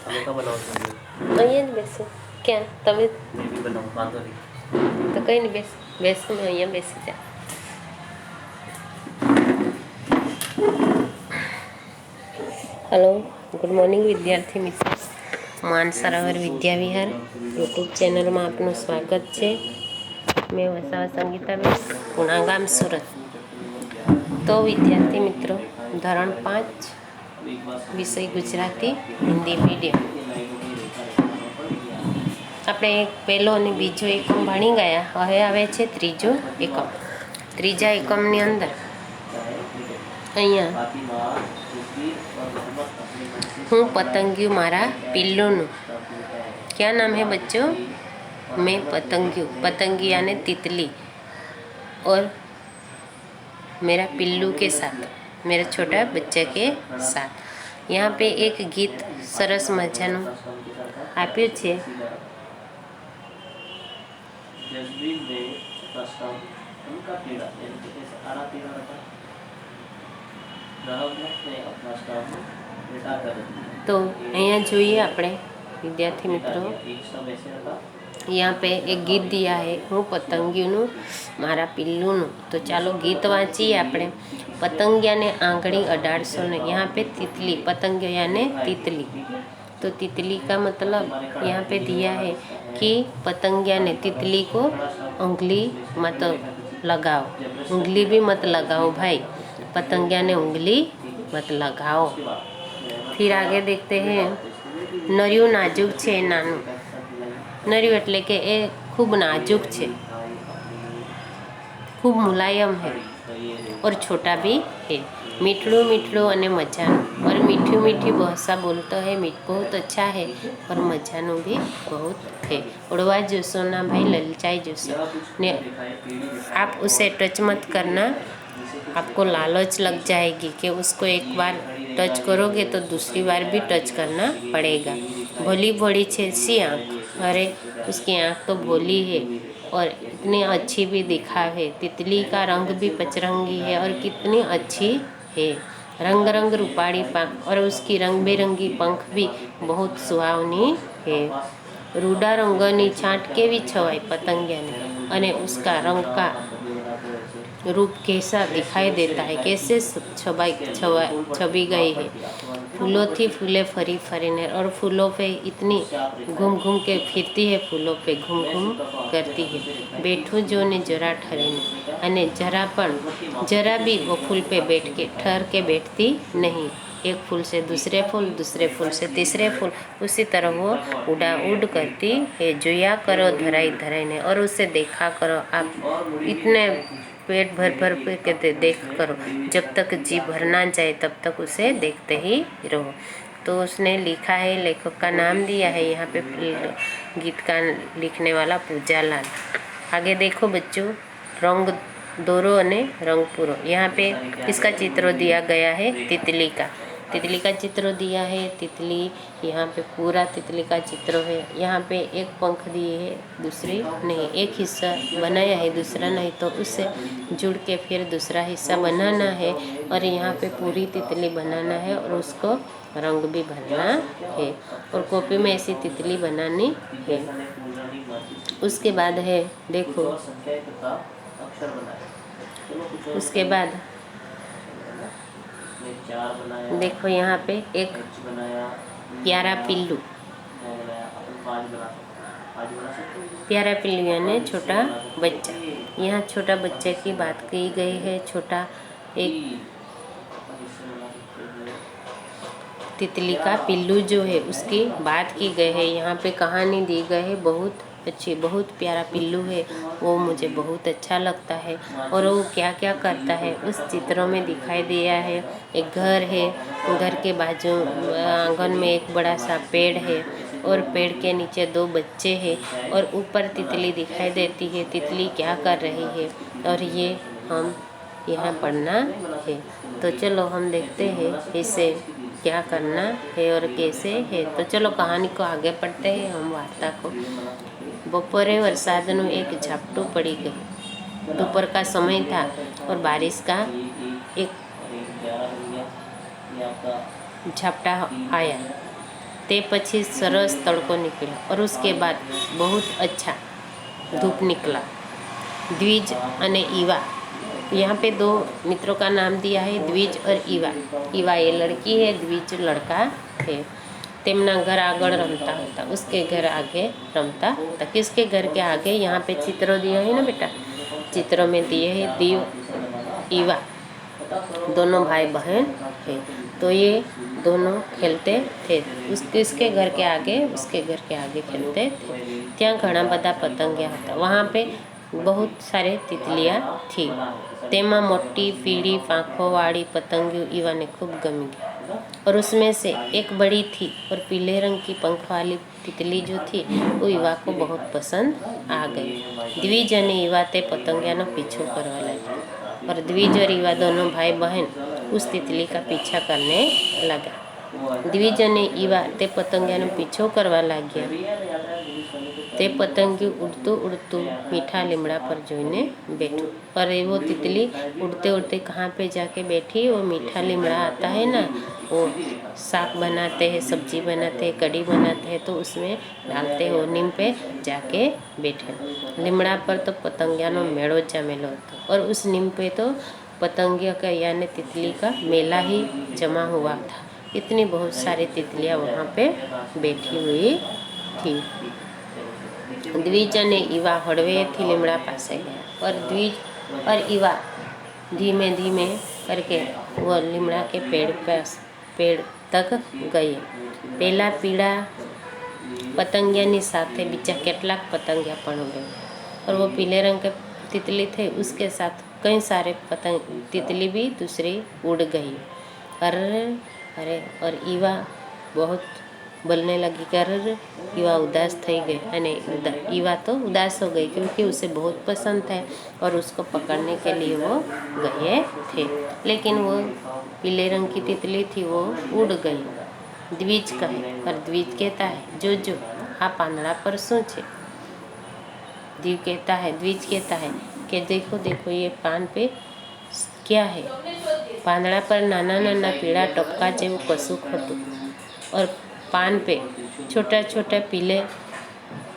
તમે કા બનાવો છો? અહીંયા જ બેસો. ક્યાં તમે? મેં બી બનાવું, વાંધો નહીં. તો કંઈ નહીં, બેસો ને અહીંયા બેસી જા. હલો, ગુડ મોર્નિંગ વિદ્યાર્થી મિત્રો. માન સરોવર વિદ્યાવિહાર યુટ્યુબ ચેનલમાં આપનું સ્વાગત છે. મેં વસાવા સંગીતાબેન, પુણા ગામ, સુરત. તો વિદ્યાર્થી મિત્રો, ધોરણ 5 વિષય ગુજરાતી હિન્દી મીડિયમ. આપણે પહેલો અને બીજો એકમ ભણી ગયા. હવે આવે છે ત્રીજો એકમ. ત્રીજા એકમની અંદર અહીંયા હું પતંગિયું મારા પિલ્લુનું. क्या नाम है बच्चों? मैं पतंगियों, पतंगी यानी तितली, और मेरा पिल्लू के साथ, मेरा छोटा बच्चे के साथ. यहाँ पे एक गीत सरस मजाનું આપ્યું છે. तो અહીંયા જોઈએ આપણે विद्यार्थी मित्रों, यहाँ पे एक गीत दिया है, हूँ पतंगियों मारा पिल्लू. तो चलो गीत वाँचीए आपणे. पतंगिया ने आंगળી अडाड़सो ने. यहाँ पे तितली, पतंगिया यानी तितली. तो तितली का मतलब यहाँ पे दिया है कि पतंगिया ने तितली को उंगली मत लगाओ, उंगली भी मत लगाओ भाई, पतंगिया ने उंगली मत लगाओ. फिर आगे देखते हैं. नरिયું नाजुक છે, નાનું. નરિયું એટલે કે એ ખૂબ नाजुक છે, खूब मुलायम है, और छोटा भी है. मीठड़ू मीठड़ू अने मजानु, और मीठी मीठी भाषा बोलता है. बहुत अच्छा है, और मजानु भी बहुत है. उड़वा जोशो ना भाई, ललचाई जोशो ने. आप उसे टच मत करना, आपको लालच लग जाएगी कि उसको एक बार टच करोगे तो दूसरी बार भी टच करना पड़ेगा. भोली भोली छे सी आँख. अरे उसकी आँख तो भोली है और इतनी अच्छी भी दिखावे. तितली का रंग भी पचरंगी है और कितनी अच्छी है. रंग रंग रूपाड़ी पंख, और उसकी रंग बेरंगी पंख भी बहुत सुहावनी है. रूडा रंगनी छांट केवी छवाई पतंगिया ने, अने उसका रंग का रूप कैसा दिखाई देता है, कैसे छबी गई है. फूलों थी फूले फरी फरीने, और फूलों पे इतनी घूम घूम के फिरती है, फूलों पे घूम घूम करती है. बैठूं जो ने जरा ठहरीने, अने जरा भी वो फूल पे बैठ के ठहर के बैठती नहीं. एक फूल से दूसरे फूल से तीसरे फूल, उसी तरह वो उड़ा उड़ करती है. जोया करो धराई धराईने, और उसे देखा करो आप. इतने पेट भर भर के देख करो, जब तक जी भर ना जाए तब तक उसे देखते ही रहो. तो उसने लिखा है, लेखक का नाम दिया है यहाँ पे, गीत का लिखने वाला पूजालाल. आगे देखो बच्चों, रंग दोरो अने रंग पूरो. यहाँ पे इसका चित्र दिया गया है, तितली का. तितली का चित्र दिया है. तितली यहाँ पे पूरा तितली का चित्र है. यहाँ पे एक पंख दिए है, दूसरी नहीं. एक हिस्सा बनाया है, दूसरा नहीं, तो उससे जुड़ के फिर दूसरा हिस्सा बनाना है. और यहाँ पे पूरी तितली बनाना है, और उसको रंग भी भरना है, और कॉपी में ऐसी तितली बनानी है. उसके बाद है, देखो, उसके बाद देखो यहाँ पे एक प्यारा पिल्लू. प्यारा पिल्लू यानी छोटा बच्चा. यहाँ छोटा बच्चे की बात की गई है. छोटा एक तितली का पिल्लू जो है उसकी बात की गई है. यहाँ पे कहानी दी गई है. बहुत अच्छी, बहुत प्यारा पिल्लू है, वो मुझे बहुत अच्छा लगता है. और वो क्या क्या करता है उस चित्रों में दिखाई दिया है. एक घर है, घर के बाजू आंगन में एक बड़ा सा पेड़ है, और पेड़ के नीचे 2 बच्चे हैं, और ऊपर तितली दिखाई देती है. तितली क्या कर रही है, और ये हम यहाँ पढ़ना है. तो चलो हम देखते हैं इसे क्या करना है और कैसे है. तो चलो कहानी को आगे पढ़ते हैं, हम वार्ता को. बपोरे वरसादनु एक झपटू पड़ी गई. दोपहर का समय था, और बारिश का एक झपटा आया. ते पछी सरस तड़को निकला और उसके बाद बहुत अच्छा धूप निकला। द्विज अने ईवा, यहाँ पे दो मित्रों का नाम दिया है, द्विज और ईवा। ईवा ये लड़की है, द्विज लड़का है। तेमना घर आगळ रमता होता, उसके घर आगे रमता होता। किसके घर के आगे? यहाँ पे चित्र दिया है ना बेटा, चित्रों में दिए है दीव ईवा, दोनों भाई बहन है। तो ये दोनों खेलते थे, इसके घर के आगे उसके घर के आगे खेलते थे। ત્યાં ઘણા બધા પતંગિયા હતા, वहाँ पे बहुत सारे तितलियाँ थी। तेमा मोटी पीली पाँखों वाली पतंगियों ईवा ने खूब गमी गई और उसमें से एक बड़ी थी और पीले रंग की पंख वाली तितली जो थी वो ईवा को बहुत पसंद आ गई। द्विज और ईवा ते पतंगिया नो पीछो करवा लगे और द्विज और ईवा दोनों भाई बहन उस तितली का पीछा करने लगा। द्विज और ईवा ते पतंगिया नो पीछो करवा लग्या। ते पतंगिયું उड़तू उड़तू मीठा લીમડા पर જોઈને बैठू और वो तितली उड़ते उड़ते कहाँ पे जाके बैठी? वो मीठा લીમડા आता है ना, वो साग बनाते हैं, सब्जी बनाते हैं, कढ़ी बनाते हैं, तो उसमें डालते हैं, वो नीम पे जाके बैठे। લીમડા पर तो पतंगिया नो मेड़ो जमेलो હતો और उस नीम पे तो पतंगिया का यानी तितली का मेला ही जमा हुआ था। इतनी बहुत सारी तितलियाँ वहाँ पे बैठी हुई थी। द्विज और ईवा हड़वेथी લીમડા पासे गया और द्विज और ईवा धीमे धीमे करके वो લીમડા के पेड़ तक गए। पहला पीड़ा पतंगियानी साथे बीजा केटलाक पतंगिया पण उड़े और वो पीले रंग के तितली थे, उसके साथ कई सारे तितली भी दूसरी उड़ गई। अरे अरे और ईवा बहुत बोलने लगी कर ईवा उदास थई गई अने ईवा तो उदास हो गई क्योंकि उसे बहुत पसंद है और उसको पकड़ने के लिए वो गए थे, लेकिन वो पीले रंग की तितली थी वो उड़ गई। द्विज कहे और द्विज कहता है जो जो हाँ પાંદડા पर શું છે? द्विज कहता है कि देखो देखो ये पान पे क्या है? પાંદડા पर नाना नाना पीड़ा टपका जेवुं कशुंक हतुं और पान पे छोटा छोटा पीले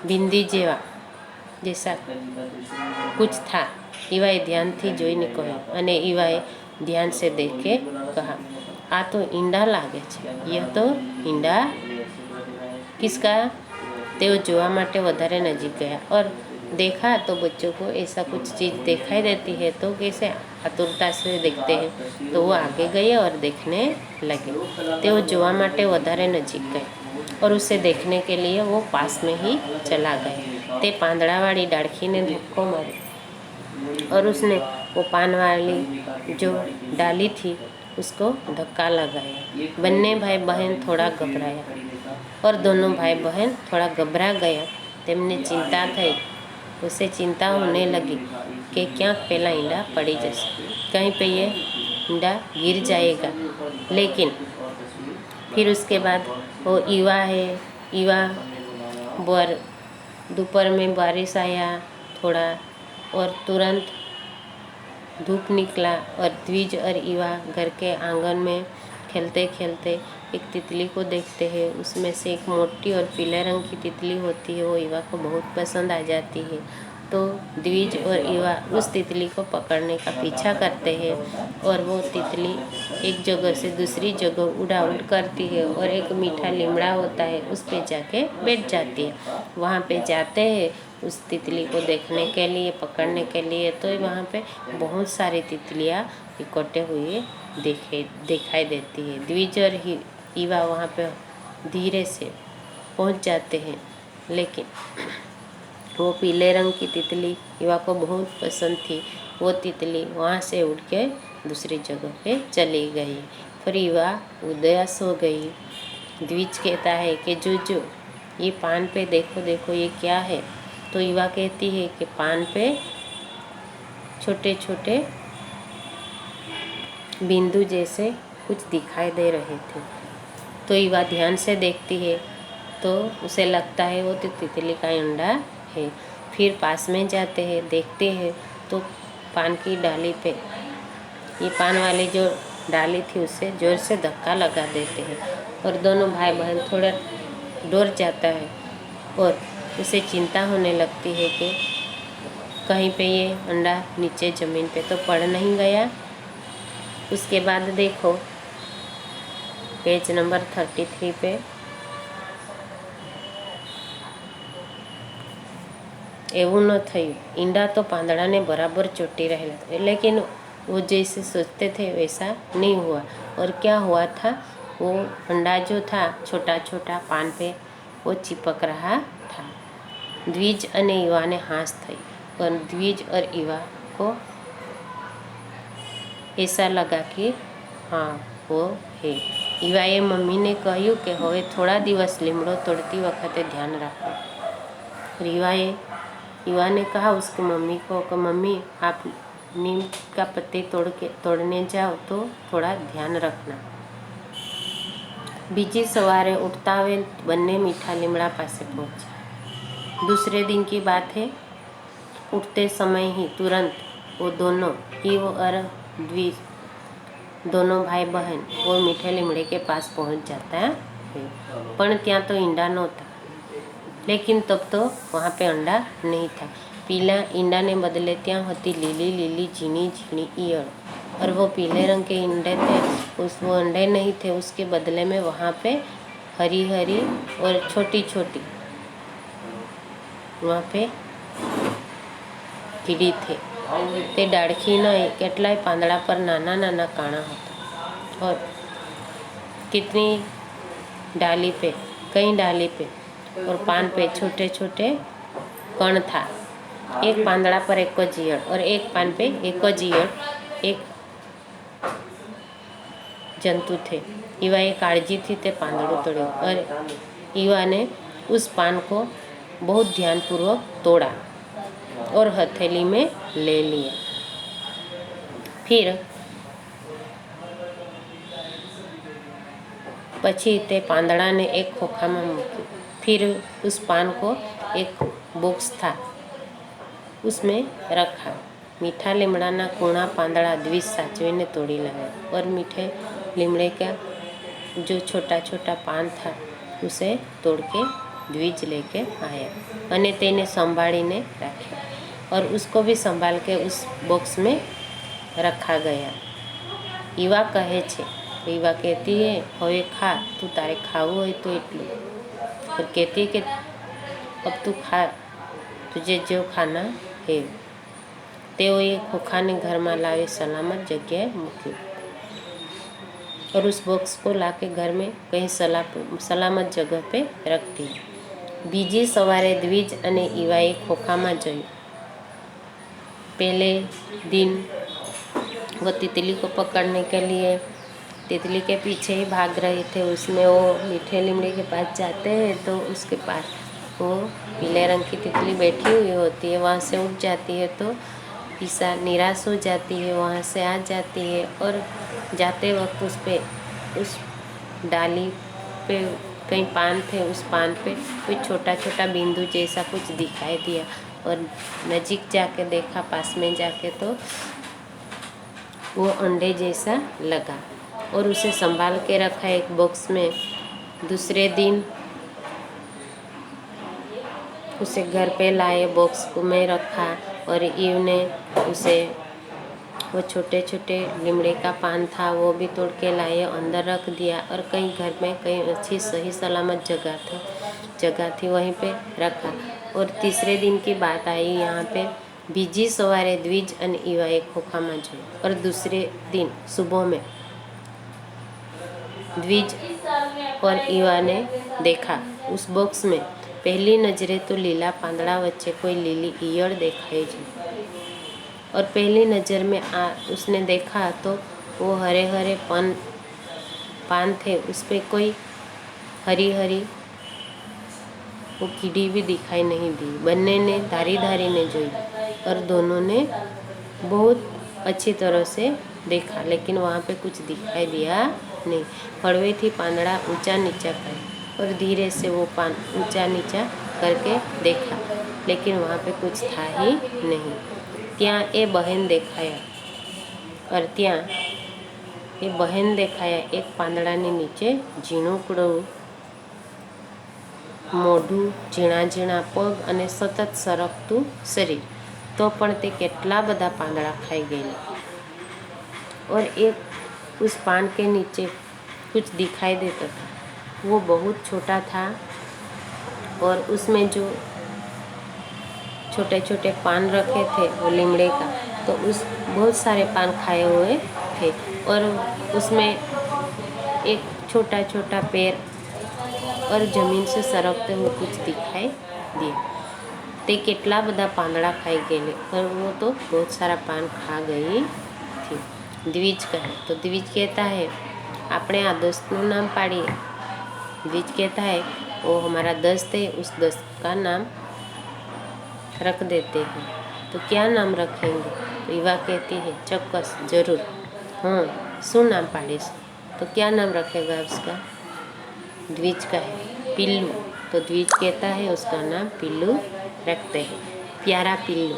बिंदी जेवा जैसा कुछ था। ईवाए ध्यान थी जोईने कह्युं अने ईवाए ध्यान से देख के कहा आ तो ईंडा लागे छे। यह तो ईंडा किसका? तेओ जोवा माटे वधारे नजीक गया और देखा तो बच्चों को ऐसा कुछ चीज़ दिखाई देती है तो कैसे आतुरता से देखते हैं, तो वो आगे गए और देखने लगे। तेओ जोवा माटे वधारे नजीक गए और उसे देखने के लिए वो पास में ही चला गया। ते પાંદડા वाली डाढ़खी ने धक्को मारो और उसने वो पान वाली जो डाली थी उसको धक्का लगाया। बन्ने भाई बहन थोड़ा घबराया और दोनों भाई बहन थोड़ा घबरा गया। तेमने चिंता थई, उसे चिंता होने लगी कि क्या पहला ईंडा पड़ी जैसे, कहीं पे ये ईंडा गिर जाएगा। लेकिन फिर उसके बाद वो ईवा है, ईवा दोपहर में बारिश आया थोड़ा और तुरंत धूप निकला और द्विज और ईवा घर के आंगन में खेलते खेलते एक तितली को देखते हैं। उसमें से एक मोटी और पीले रंग की तितली होती है, वो ईवा को बहुत पसंद आ जाती है। तो द्विज और ईवा उस तितली को पकड़ने का पीछा करते हैं और वो तितली एक जगह से दूसरी जगह उड़ा उड़ करती है और एक मीठा लीमड़ा होता है उस पे जाके बैठ जाती है। वहाँ पे जाते हैं उस तितली को देखने के लिए, पकड़ने के लिए, तो वहाँ पे बहुत सारी तितलियाँ इकट्ठे हुए दिखाई देती है। द्विज और ईवा वहाँ पे धीरे से पहुँच जाते हैं, लेकिन वो पीले रंग की तितली ईवा को बहुत पसंद थी। वो तितली वहाँ से उड़ के दूसरी जगह पे चली गई। फिर ईवा उदास हो गई। द्विज कहता है कि जो ये पान पे देखो देखो ये क्या है? तो ईवा कहती है कि पान पे छोटे छोटे बिंदु जैसे कुछ दिखाई दे रहे थे। तो ईवा ध्यान से देखती है तो उसे लगता है वो तो तितली का अंडा है। फिर पास में जाते हैं, देखते हैं तो पान की डाली पे ये पान वाली जो डाली थी उसे जोर से धक्का लगा देते हैं और दोनों भाई बहन थोड़ा डर जाता है और उसे चिंता होने लगती है कि कहीं पे ये अंडा नीचे ज़मीन पे तो पड़ नहीं गया। उसके बाद देखो पेज नंबर 33 पे એવું ન થયું। ઈંડા तो પાંદડા ने बराबर चोटी रहेला था, लेकिन वो जैसे सोचते थे वैसा नहीं हुआ। और क्या हुआ था, वो अंडा जो था छोटा छोटा पान पे वो चिपक रहा था। द्विज और ईवा ने हांस थई और द्विज और ईवा को ऐसा लगा कि हाँ वो है। ईवाए मम्मी ने कह્યું કે હવે થોડા દિવસ લીમડો તોડતી વખતે ध्यान રાખો। ईवा ने कहा उसकी मम्मी को कि मम्मी आप नीम का पत्ते तोड़ने जाओ तो थोड़ा ध्यान रखना। बीजी सवारे उठता हुए बन्ने मीठा लीमड़ा पासे पहुंचा। दूसरे दिन की बात है, उठते समय ही तुरंत वो दोनों ईव और द्विज दोनों भाई बहन वो मीठे लीमड़े के पास पहुंच जाता है। पण ત્યાં तो ईंडा नहोता, लेकिन तब तो वहाँ पे अंडा नहीं था। पीला ईंडा ने बदले ત્યાં होती लीली लीली झीनी झीनी ईयड़, और वो पीले रंग के ईंडे थे, वो अंडे नहीं थे, उसके बदले में वहाँ पे हरी हरी और छोटी छोटी वहाँ पे कीड़ी थे। તે ડાળખીના કેટલાય પાંદડા પર નાના નાના કાણા હતા और कितनी डाली पे कई डाली पे और पान पे छोटे छोटे कण था। एक પાંદડા पर एक ईयળ और एक पान पे एक ईयળ एक जंतु थे। ईवाए काळजी थी ते પાંદડું तोड़ो और ईवा ने उस पान को बहुत ध्यानपूर्वक तोड़ा और हथेली में ले लिया। फिर पछी ते પાંદડા ने एक खोखा में मूक्યું। फिर उस पान को एक बॉक्स था उसमें रखा। मीठा લીમડાના કૂણા પાંદડા દ્વિજ સાચવીને તોડી લાવ્યા और मीठे લીમड़े का जो छोटा छोटा पान था उसे तोड़ के द्विज लेके आया અને તેને સંભાળીને રાખ્યો और उसको भी संभाल के उस बॉक्स में रखा गया। ईवा कहे छे, ईवा कहती है હવે खा, तू तारे खाવું હોય तो એટલું। और कहती है कि अब तू खा, तुझे जो खाना है। તેઓએ ખોખાને ઘરમાં લાવી સલામત જગ્યાએ મૂક્યું और उस बॉक्स को लाके घर में कहीं सलामत जगह पे रख दिया। बीजी सवारे द्विज અને ઈવાએ खोखाમાં જોયું। पहले दिन वो तितली को पकड़ने के लिए तितली के पीछे ही भाग रहे थे। उसमें वो मीठे लीमड़े के पास जाते हैं तो उसके पास वो पीले रंग की तितली बैठी हुई होती है, वहाँ से उठ जाती है तो ईसा निराश हो जाती है, वहाँ से आ जाती है और जाते वक्त उस डाली पे कई पान थे, उस पान पे कोई छोटा छोटा बिंदु जैसा कुछ दिखाई दिया और नजीक जाके देखा, पास में जाके तो वो अंडे जैसा लगा और उसे संभाल के रखा एक बॉक्स में। दूसरे दिन उसे घर पे लाए, बॉक्स को में रखा और ईव ने उसे वो छोटे छोटे लीमड़े का पान था वो भी तोड़ के लाए, अंदर रख दिया और कहीं घर में कहीं अच्छी सही सलामत जगह थी वहीं पे रखा। और तीसरे दिन की बात आई यहाँ पे, बीजी सवारे द्विज અને ઈવાએ ખોખામાં જોયું और दूसरे दिन सुबह में द्विज और ईवा ने देखा उस बॉक्स में पहली नजरे तो लीला પાંદડા वच्चे कोई लीली ईयળ देखाई जी और पहली नज़र में उसने देखा तो वो हरे हरे पान थे, उस पर कोई हरी हरी वो कीड़ी भी दिखाई नहीं दी। बन्ने ने धारी धारी ने जोई और दोनों ने बहुत अच्छी तरह से देखा, लेकिन वहाँ पे कुछ दिखाई दिया नहीं। हड़वे थी પાંદડા ऊंचा नीचा करे और धीरे से वो पान ऊंचा नीचा करके देखा, लेकिन वहाँ पे कुछ था ही नहीं। ત્યાં એ બહેન દેખાયા और ત્યાં એ બહેન દેખાયા એક પાંદડાની નીચે ઝીણુકડું મોઢું, ઝીણા ઝીણા પગ અને સતત સરકતું શરીર, तो पण ते કેટલા બધા પાંદડા ખાઈ ગયેલી। और एक उस पान के नीचे कुछ दिखाई देता था, वो बहुत छोटा था और उसमें जो छोटे छोटे पान रखे थे वो लीमड़े का, तो उस बहुत सारे पान खाए हुए थे और उसमें एक छोटा छोटा पैर और ज़मीन से सरकते हुए कुछ दिखाई दिया। ते કેટલા બધા પાંદડા ખાઈ ગયેલી और वो तो बहुत सारा पान खा गई थी। द्विज कहे तो द्विज कहता है આપણે આ દસ્તનું નામ પાડીએ। द्विज कहता है वो हमारा दस्त है, उस दस्त का नाम रख देते हैं। तो क्या नाम रखेंगे? तो युवा कहती है चौक्कस जरूर, हाँ शू नाम पाड़ीश? तो क्या नाम रखेगा उसका? द्विज का है पिल्लू। तो द्विज कहता है उसका नाम पिल्लू रखते हैं। प्यारा पिल्लू,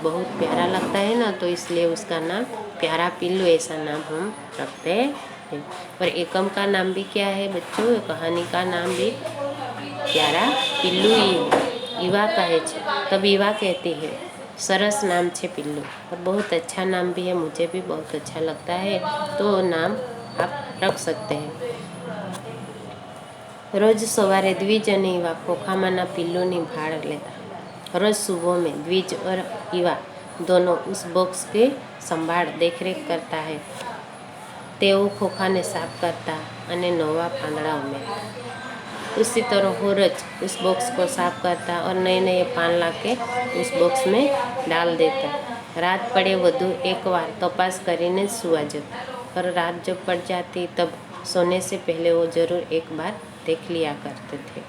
बहुत प्यारा लगता है ना, तो इसलिए उसका नाम प्यारा पिल्लू ऐसा नाम हम रखते हैं। और एकम का नाम भी क्या है बच्चों? कहानी का नाम भी प्यारा पिल्लू ही है। युवा कहे छे, तब युवा कहती है सरस नाम छे पिल्लू और बहुत अच्छा नाम भी है, मुझे भी बहुत अच्छा लगता है, तो नाम आप रख सकते हैं। रोज सवारे द्विज और युवा खोखामाना पिल्लूनी भाड़ लेता। रोज सुबह में द्विज और युवा दोनों उस बॉक्स की संभाળ देखरेख करता है। तेओ खोखा ने साफ करता अने नवा पांदड़ा उमेरता। उसी तरह रोज उस बॉक्स को साफ करता और नए नए पान लाके उस बॉक्स में डाल देता। रात पड़े वधु एक बार तपास करीने सुवा जाता, और रात जब पड़ जाती तब सोने से पहले वो जरूर एक बार देख लिया करते थे।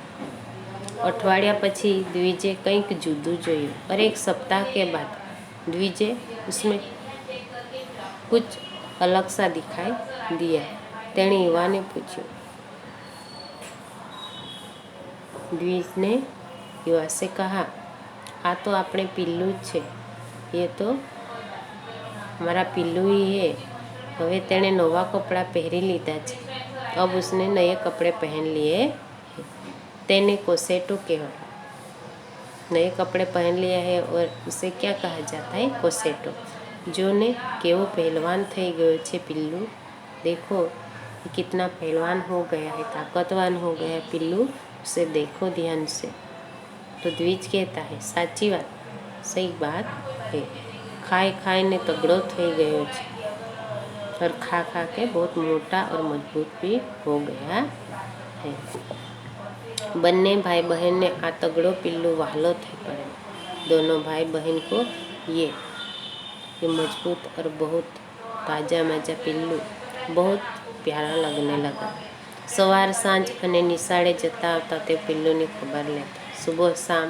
अठवाडिया पछी द्विजे कंईक जुदू जोयुं और एक सप्ताह के बाद द्विजे उसमें कुछ अलग सा दिखाई दिया। तेणे युवा ने पूछ्યું। द्विज ने युवा से कहा आ तो अपने पिल्लू छे, ये तो हमारा पिल्लू ही है। हवे तेणे नवा कपड़ा पहरी लीधा छे, अब उसने नए कपड़े पहन लिए हैं। तेने कोसेटो कहवाय। नए कपड़े पहन लिया है और उसे क्या कहा जाता है? कोसेटो। जो ने केवो पहलवान थई गयो छे पिल्लू, देखो कितना पहलवान हो गया है, ताकतवान हो गया है पिल्लू, उसे देखो ध्यान से। तो द्विज कहता है साची बात, सही बात है, खाए खाए ने तगड़ो थई गयो छे और खा खा के बहुत मोटा और मजबूत भी हो गया है। बन्ने भाई बहन ने आ तगड़ो पिल्लू वहालो थई पड़े। दोनों भाई बहन को ये मजबूत और बहुत ताजा माजा पिल्लू बहुत प्यारा लगने लगा। सवार सांझ अने निशाळे जता आवता ते पिल्लूनी खबर लेता। सुबह शाम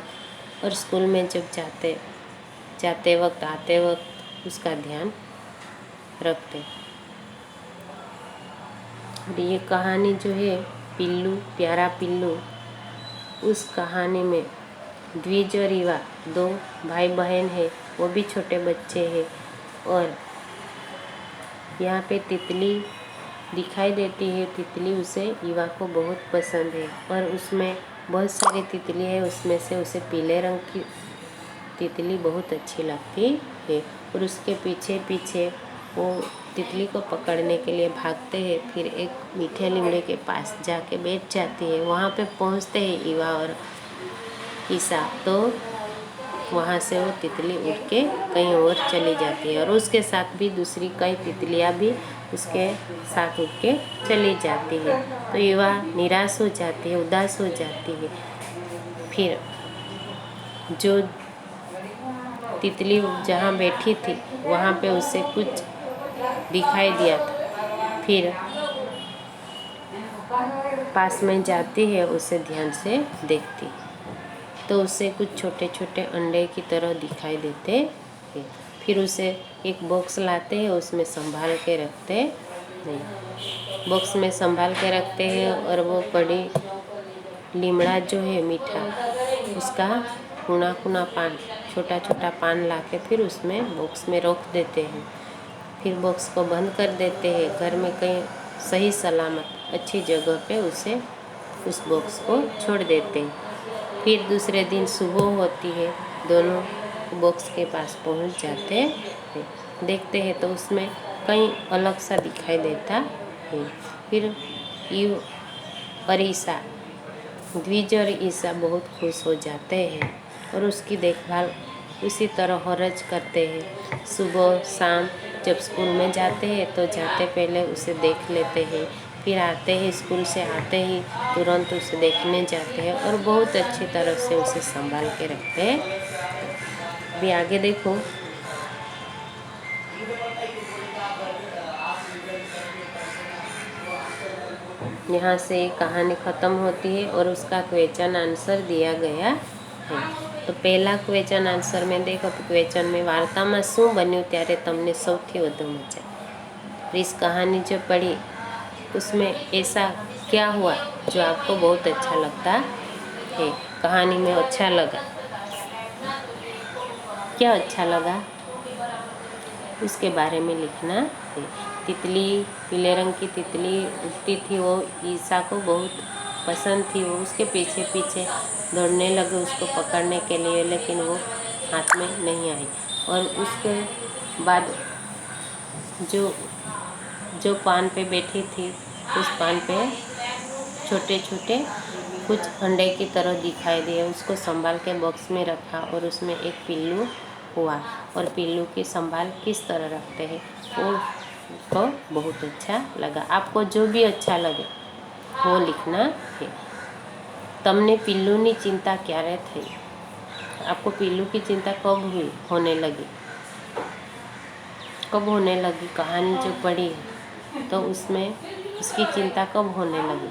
और स्कूल में जब जाते वक्त आते वक्त उसका ध्यान रखते। और ये कहानी जो है पिल्लू प्यारा पिल्लू, उस कहानी में द्विज और युवा दो भाई बहन है, वो भी छोटे बच्चे हैं, और यहाँ पे तितली दिखाई देती है। तितली उसे युवा को बहुत पसंद है और उसमें बहुत सारी तितली है, उसमें से उसे पीले रंग की तितली बहुत अच्छी लगती है। और उसके पीछे पीछे वो तितली को पकड़ने के लिए भागते हैं, फिर एक मीठे लीमड़े के पास जाके बैठ जाती है। वहाँ पे पहुँचते हैं युवा और ईसा, तो वहाँ से वो तितली उड़ के कहीं और चली जाती है और उसके साथ भी दूसरी कई तितलियाँ भी उसके साथ उड़ के चली जाती है। तो युवा निराश हो जाती है, उदास हो जाती है। फिर जो तितली जहाँ बैठी थी वहाँ पे उसे कुछ दिखाई दिया था। फिर पास में जाती है, उसे ध्यान से देखती, तो उसे कुछ छोटे छोटे अंडे की तरह दिखाई देते हैं। फिर उसे एक बॉक्स लाते हैं, उसमें संभाल के रखते हैं। बॉक्स में संभाल के रखते हैं और वो बड़ी लीमड़ा जो है मीठा, उसका कुना कुना पान, छोटा छोटा पान लाके फिर उसमें बॉक्स में रख देते हैं। फिर बॉक्स को बंद कर देते हैं, घर में कहीं सही सलामत अच्छी जगह पे उसे उस बॉक्स को छोड़ देते हैं। फिर दूसरे दिन सुबह होती है, दोनों बॉक्स के पास पहुंच जाते हैं, देखते हैं तो उसमें कहीं अलग सा दिखाई देता है। फिर यू और ईसा, द्विज और ईसा बहुत खुश हो जाते हैं और उसकी देखभाल उसी तरह हरज करते हैं। सुबह शाम जब स्कूल में जाते हैं तो जाते पहले उसे देख लेते हैं, फिर आते ही स्कूल से आते ही तुरंत उसे देखने जाते हैं और बहुत अच्छी तरह से उसे संभाल के रखते हैं। अभी आगे देखो, यहाँ से कहानी ख़त्म होती है और उसका क्वेश्चन आंसर दिया गया है। तो पहला क्वेश्चन आंसर में देखो, क्वेश्चन में वार्ताમાં શું બન્યું ત્યારે તમને સૌથી વધુ મજા? इस कहानी जो पढ़ी उसमें ऐसा क्या हुआ जो आपको बहुत अच्छा लगता है? कहानी में अच्छा लगा, क्या अच्छा लगा उसके बारे में लिखना है। तितली, पीले रंग की तितली उड़ती थी, वो ईसा को बहुत पसंद थी। वो उसके पीछे पीछे दौड़ने लगे उसको पकड़ने के लिए, लेकिन वो हाथ में नहीं आई। और उसके बाद जो पान पे बैठी थी, उस पान पे छोटे छोटे कुछ अंडे की तरह दिखाई दिए। उसको संभाल के बॉक्स में रखा और उसमें एक पिल्लू हुआ। और पिल्लू की संभाल किस तरह रखते हैं वो को बहुत अच्छा लगा। आपको जो भी अच्छा लगे वो लिखना है। तमने पिल्लूनी चिंता क्यारे थई? आपको पिल्लू की चिंता कब हुई, होने लगी? कब होने लगी? कहानी जो पढ़ी है तो उसमें उसकी चिंता कब होने लगी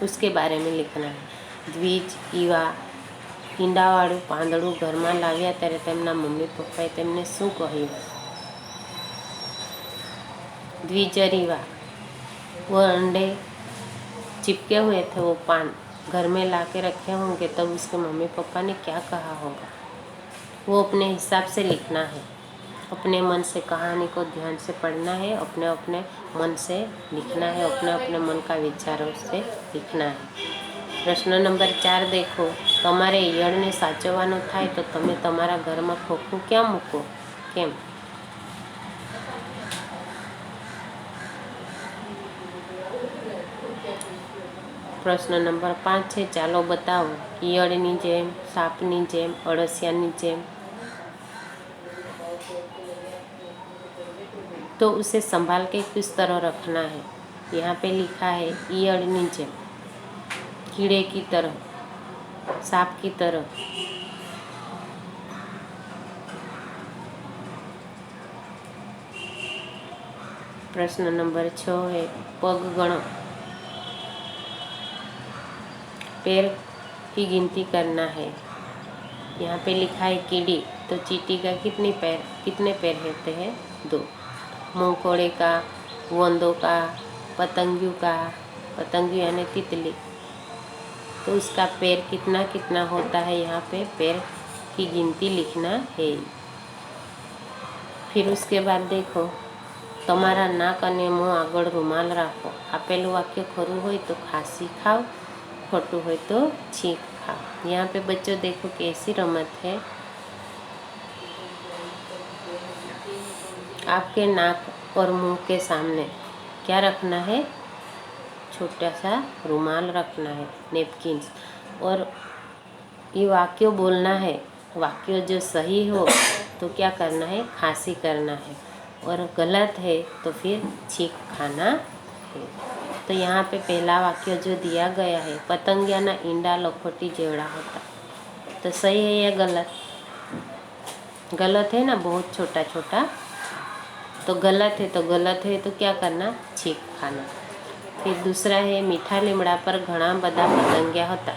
उसके बारे में लिखना है। द्विज, ઈવા ઈંડાવાળું પાંદડું ઘરમાં લાવ્યા ત્યારે તેમના મમ્મી પપ્પાએ તેમને શું કહ્યું? द्विज और ईवा, वो अंडे चिपके हुए थे, वो पान घर में ला के रखे होंगे, तब उसके मम्मी पापा ने क्या कहा होगा? वो अपने हिसाब से लिखना है। अपने मन से कहानी को ध्यान से पढ़ना है, अपने अपने मन से लिखना है, अपने अपने मन का विचारों से लिखना है। प्रश्न नंबर 4 देखो, तमारे ઈયળને સાચવવાનો થાય તો તમે તમારા ઘરમાં ખોખું ક્યાં મૂકો? કેમ? प्रश्न नंबर 5 है, ચાલો बताओ, ઈયળની જેમ, સાપની જેમ, અળસિયાની જેમ, तो उसे संभाल के किस तरह रखना है? यहाँ पे लिखा है ईयળની જેમ, कीड़े की तरह, सांप की तरह। प्रश्न नंबर 6 है, पग गणो, पैर की गिनती करना है। यहाँ पे लिखा है कीड़ी, तो चींटी का कितने पैर होते हैं? 2। मूंगफोड़े का, वंदों का, पतंगियों यानी तितली, तो उसका पैर कितना कितना होता है? यहाँ पे पैर की गिनती लिखना है। फिर उसके बाद देखो, તમારા નાક અને મોં આગળ રૂમાલ રાખો। આપેલું वाक्य ખરું હોય तो ખાંસી ખાઓ, खोटू हो तो छींक खाओ। यहाँ पे बच्चों देखो कैसी रमत है। आपके नाक और मुंह के सामने क्या रखना है? छोटा सा रुमाल रखना है, नेपकिन। और ये वाक्य बोलना है। वाक्य जो सही हो तो क्या करना है? खांसी करना है, और गलत है तो फिर छींक खाना है। तो यहाँ पे पहला वाक्य जो दिया गया है, पतंगियाना ईंडा लखोटी जेवड़ा होता, तो सही है या गलत? गलत है ना, बहुत छोटा छोटा, तो गलत है तो क्या करना? छींक खाना। फिर दूसरा है, मीठा लीमड़ा पर घना बधा पतंगिया होता,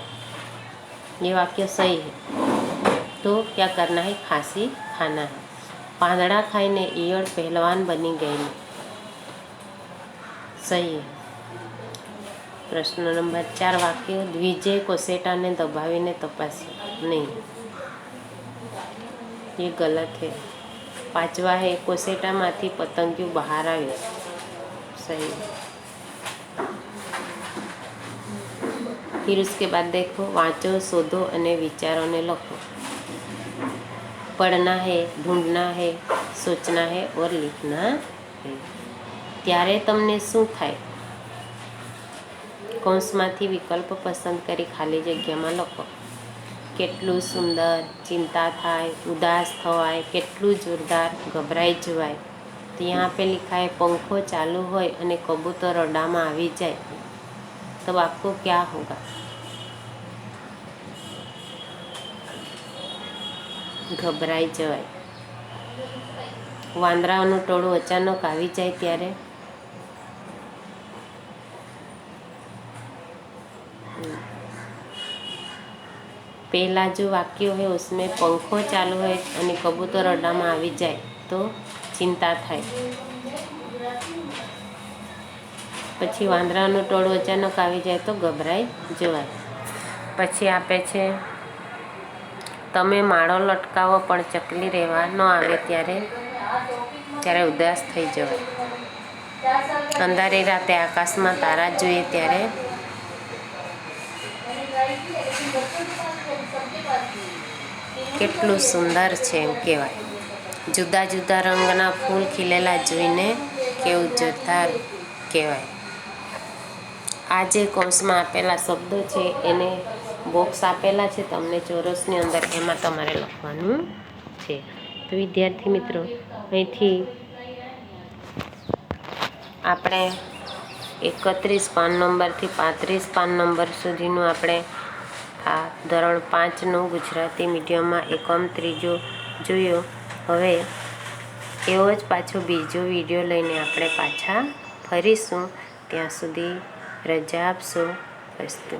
ये वाक्य सही है, तो क्या करना है? खांसी खाना है। પાંદડા ખાઈને ઈયળ પહેલવાન બની ગયેલી, સહી है। प्रश्न नंबर 4 वाक्य, द्विजे कोसेटाने दबावीने तपास्यो, नहीं, ये गलत है। पांचवा है कोसेटामांथी पतंगिયું बहार आव्યું। सही। फिर उसके बाद देखो वाँचो, शोधो अने विचारों ने लखो। पढ़ना है, ढूंढना है, सोचना है और लिखना है। त्यारे तमने शुं थाय? कौंसमांथी विकल्प पसंद करी खाली जग्यामां लखो। केटलुं सुंदर, चिंता थाय, उदास थवाय, केटलुं जोरदार, गभराई जवाय। तो यहाँ पे लिखा है पंखो चालू होय अने कबूतर अड्डामां आवी जाए तब आपको क्या होगा? गभराई जवाय। वांदराओनुं टोळुं अचानक आवी जाए त्यारे? पहला जो वाक्य है उसमें पंखो चालू है और कबूतर अड्डा में आवी जाए तो चिंता थाय। पछी वांदरानुं टोळुं अचानक आवी जाए तो गभराई जवाय। पछी आपे छे तमे माळो लटकावो पण चकली रहेवा न आवे त्यारे उदास थई जवाय। अंधारी राते आकाशमां तारा जोईए त्यारे કેટલું સુંદર છે એમ કહેવાય। જુદા જુદા રંગના ફૂલ ખીલેલા જોઈને કેવું જોરદાર કહેવાય। આ જે કૌંસમાં આપેલા શબ્દો છે એને બોક્સ આપેલા છે તમને ચોરસની અંદર, એમાં તમારે લખવાનું છે। તો વિદ્યાર્થી મિત્રો અહીંથી આપણે 31 પાન નંબરથી 35 પાન નંબર સુધીનું આપણે આ ધોરણ 5નું ગુજરાતી મીડિયમમાં એકમ 3 જોયો। હવે એવો જ પાછો બીજો વિડીયો લઈને આપણે પાછા ફરીશું। ત્યાં સુધી રજા આપશો। અસ્તુ।